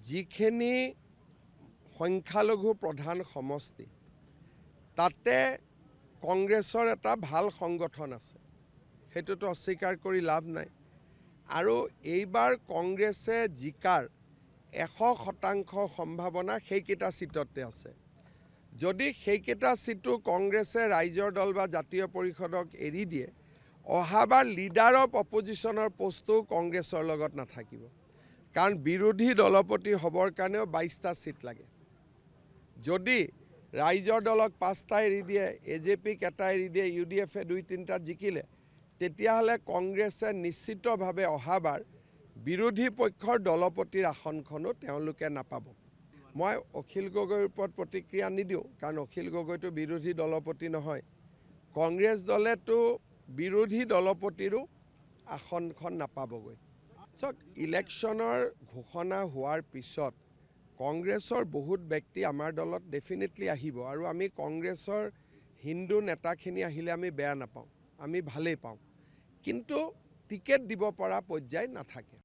যিখিনি সংখ্যালঘু প্ৰধান সমষ্টি তাতে কংগ্ৰেছৰ এটা ভাল সংগঠন আছে, সেইটোতো অস্বীকাৰ কৰি লাভ নাই। আৰু এইবাৰ কংগ্ৰেছে জিকাৰ 100% সম্ভাৱনা সেইকেইটা চিটতে আছে। যদি সেইকেইটা চিটো কংগ্ৰেছে ৰাইজৰ দল বা জাতীয় পৰিষদক এৰি দিয়ে, অহাবাৰ লিডাৰ অফ অপজিশ্যনৰ পোষ্টটো কংগ্ৰেছৰ লগত নাথাকিব। কাৰণ বিৰোধী দলপতি হ'বৰ কাৰণেও 22টা চিট লাগে। যদি ৰাইজৰ দলক 5টা এৰি দিয়ে, AJPক এটা এৰি দিয়ে, UDFে 2-3টাত জিকিলে, তেতিয়াহ'লে কংগ্ৰেছে নিশ্চিতভাৱে অহাবাৰ বিৰোধী পক্ষৰ দলপতিৰ আসনখনো তেওঁলোকে নাপাব। মই অখিল গগৈৰ ওপৰত প্ৰতিক্ৰিয়া নিদিওঁ, কাৰণ অখিল গগৈটো বিৰোধী দলপতি নহয়। কংগ্ৰেছ দলেতো বিৰোধী দলপতিৰো আসনখন নাপাবগৈ। চাওক, ইলেকশ্যনৰ ঘোষণা হোৱাৰ পিছত কংগ্ৰেছৰ বহুত ব্যক্তি আমাৰ দলত ডেফিনেটলি আহিব, আৰু আমি কংগ্ৰেছৰ হিন্দু নেতাখিনি আহিলে আমি বেয়া নাপাওঁ, আমি ভালেই পাওঁ। কিন্তু টিকেট দিব পৰা পৰ্যায় নাথাকে।